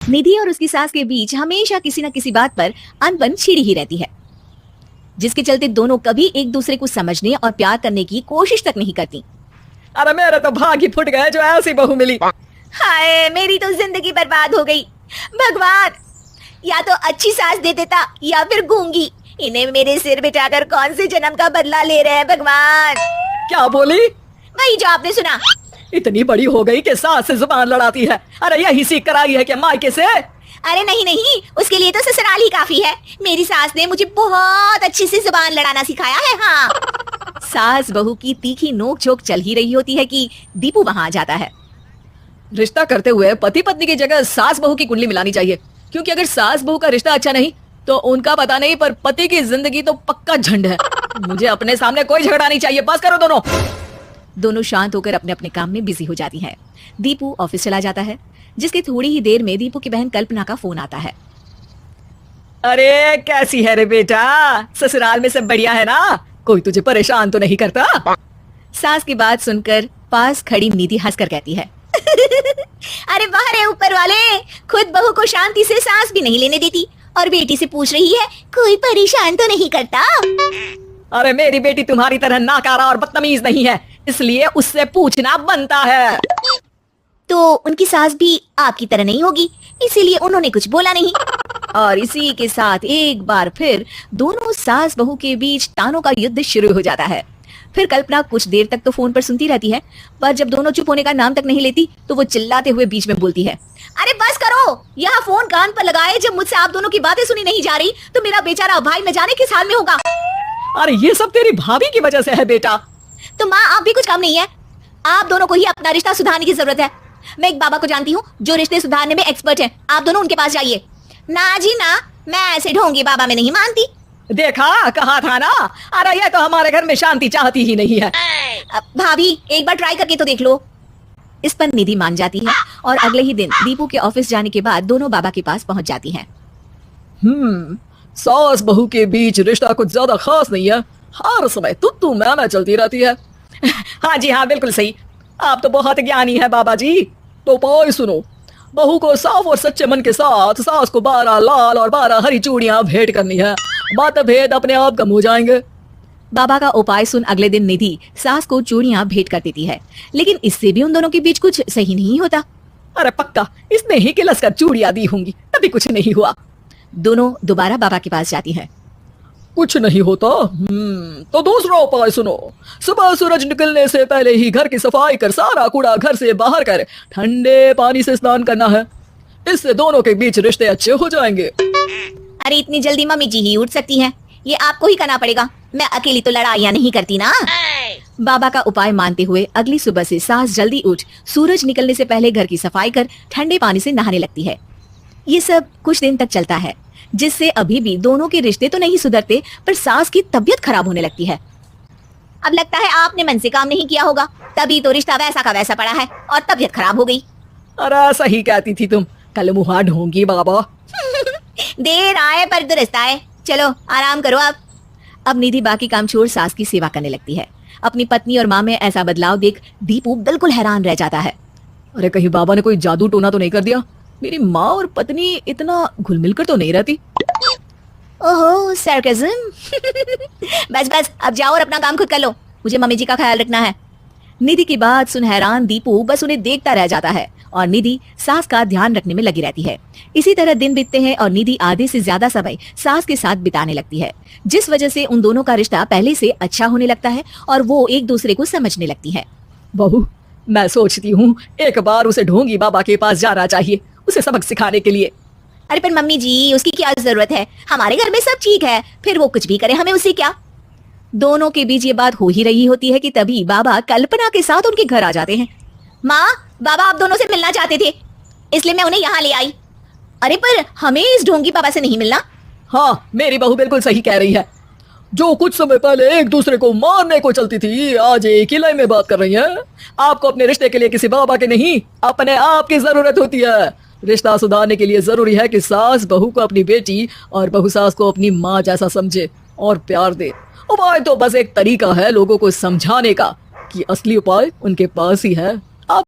निधि और उसकी सास के बीच हमेशा किसी न किसी बात पर अनबन छिड़ी ही रहती है, जिसके चलते दोनों कभी एक दूसरे को समझने और प्यार करने की कोशिश तक नहीं करती। अरे मेरे तो भाग ही फुट गए जो ऐसी बहू मिली। हाय, मेरी तो जिंदगी बर्बाद हो गई। भगवान, या तो अच्छी सास दे देता या फिर गूंगी। इन्हें मेरे सिर बिठाकर कौन से जन्म का बदला ले रहे हैं भगवान। क्या बोली? वही जो आपने सुना। इतनी बड़ी हो गई कि सास से जुबान लड़ाती है। अरे यही सीख कर आई है क्या मायके से? अरे नहीं नहीं, उसके लिए तो ससुराल ही काफी है। मेरी सास ने मुझे बहुत अच्छे से जुबान लड़ाना सिखाया है। हाँ। सास बहू की तीखी नोक झोंक चल ही रही होती है कि दीपू वहां आ जाता है। रिश्ता करते हुए पति पत्नी की जगह सास बहू की कुंडली मिलानी चाहिए, क्योंकि अगर सास बहू का रिश्ता अच्छा नहीं तो उनका पता नहीं, पर पति की जिंदगी तो पक्का झंड है। मुझे अपने सामने कोई झगड़ा नहीं चाहिए। बस करो दोनों शांत होकर अपने अपने काम में बिजी हो जाती हैं। दीपू ऑफिस चला जाता है, जिसके थोड़ी ही देर में दीपू की बहन कल्पना का फोन आता है। अरे कैसी है रे बेटा? ससुराल में सब बढ़िया है ना? कोई तुझे परेशान तो नहीं करता? सास की बात सुनकर पास खड़ी निधि हंसकर कहती है अरे वाह रे ऊपर वाले, खुद बहू को शांति से सांस भी नहीं लेने देती और बेटी से पूछ रही है कोई परेशान तो नहीं करता। अरे मेरी बेटी तुम्हारी तरह नाकारा और बदतमीज नहीं है, इसलिए उससे पूछना बनता है। तो उनकी सास भी आपकी तरह नहीं होगी, इसीलिए उन्होंने कुछ बोला नहीं। और इसी के साथ एक बार फिर दोनों सास बहू के बीच तानों का युद्ध शुरू हो जाता है। फिर कल्पना कुछ देर तक तो फोन पर सुनती रहती है, पर जब दोनों चुप होने का नाम तक नहीं लेती तो वो चिल्लाते हुए बीच में बोलती है, अरे बस करो, यहाँ फोन कान पर लगाए। जब मुझसे आप दोनों की बातें सुनी नहीं जा रही तो मेरा बेचारा भाई न जाने किस हाल में होगा। अरे ये सब तेरी भाभी की वजह से है बेटा। तो माँ, आप भी कुछ काम नहीं है। आप दोनों को ही अपना रिश्ता सुधारने की जरूरत है। मैं एक बाबा को जानती हूँ जो रिश्ते सुधारने में एक्सपर्ट है। आप दोनों उनके पास जाइए। ना जी ना, मैं ऐसे ढोंगी बाबा में नहीं मानती। देखा, कहा था ना। अरे ये तो हमारे घर में शांति चाहती ही नहीं है। भाभी, एक बार ट्राई करके तो देख लो। इस पर निधि मान जाती है और अगले ही दिन दीपू के ऑफिस जाने के बाद दोनों बाबा के पास पहुंच जाती हैं। सास बहू के बीच रिश्ता कुछ ज्यादा खास नहीं है, हर समय तू मैं चलती रहती है। हाँ जी हाँ, बिल्कुल सही। आप तो बहुत ज्ञानी है बाबा जी। तो उपाय सुनो, बहू को साफ और सच्चे मन के साथ सास को 12 लाल और 12 हरी चूड़ियां भेंट करनी है। मतभेद अपने आप कम हो जाएंगे। बाबा का उपाय सुन अगले दिन निधि सास को चूड़ियां भेंट कर देती है, लेकिन इससे भी उन दोनों के बीच कुछ सही नहीं होता। अरे पक्का इसने ही किलस कर चूड़ियां दी होंगी, तभी कुछ नहीं हुआ। दोनों दोबारा बाबा के पास जाती हैं। कुछ नहीं होता। तो दूसरा उपाय सुनो, सुबह सूरज निकलने से पहले ही घर की सफाई कर सारा कूड़ा घर से बाहर कर ठंडे पानी से स्नान करना है। इससे दोनों के बीच रिश्ते अच्छे हो जाएंगे। अरे इतनी जल्दी मम्मी जी ही उठ सकती हैं? ये आपको ही करना पड़ेगा, मैं अकेली तो लड़ाइयाँ नहीं करती ना। बाबा का उपाय मानते हुए अगली सुबह से सास जल्दी उठ सूरज निकलने से पहले घर की सफाई कर ठंडे पानी से नहाने लगती है। ये सब कुछ दिन तक चलता है, जिससे अभी भी दोनों के रिश्ते तो नहीं सुधरते, पर सास की तबीयत खराब होने लगती है। अब लगता है आपने मन से काम नहीं किया होगा, तभी तो रिश्ता वैसा का वैसा पड़ा है और तबीयत खराब हो गई। अरे सही कहती थी तुम, कल मुहा ढोंगी बाबा। देर आए पर दुरुस्त आए। चलो आराम करो आप। अब निधि बाकी काम छोड़ सास की सेवा करने लगती है। अपनी पत्नी और माँ में ऐसा बदलाव देख दीपू बिल्कुल हैरान रह जाता है। अरे कहीं बाबा ने कोई जादू टोना तो नहीं कर दिया? मेरी माँ और पत्नी इतना घुल मिल कर तो नहीं रहती। ओहो सरकाज़म। बस बस, अब जाओ और अपना काम खुद कर लो, मुझे मम्मी जी का ख्याल रखना है। निधि की बात सुन हैरान दीपू बस उन्हें देखता रह जाता है और निधि सास का ध्यान रखने में लगी रहती है। इसी तरह दिन बीतते हैं और निधि आधे से ज्यादा समय सास के साथ बिताने लगती है, जिस वजह से उन दोनों का रिश्ता पहले से अच्छा होने लगता है और वो एक दूसरे को समझने लगती है। बहू, मैं सोचती हूँ एक बार उसे ढोंगी बाबा के पास जाना चाहिए, उसे सबक सिखाने के लिए। अरे पर मम्मी जी, उसकी क्या जरूरत है? हमारे घर में सब ठीक है, फिर वो कुछ भी करे, हमें उससे क्या। दोनों के बीच ये बात हो ही रही होती है कि तभी बाबा कल्पना के साथ उनके घर आ जाते हैं। माँ, बाबा आप दोनों से मिलना चाहते थे, इसलिए मैं उन्हें यहाँ ले आई। अरे पर हमें इस ढोंगी बाबा से नहीं मिलना। हाँ, मेरी बहू बिल्कुल सही कह रही है। जो कुछ समय पहले एक दूसरे को मारने को चलती थी, आज एक ही लाइन में बात कर रही है। आपको अपने रिश्ते के लिए किसी बाबा के नहीं, अपने आप की जरूरत होती है। रिश्ता सुधारने के लिए जरूरी है कि सास बहू को अपनी बेटी और बहू सास को अपनी माँ जैसा समझे और प्यार दे। उपाय तो बस एक तरीका है लोगों को समझाने का कि असली उपाय उनके पास ही है।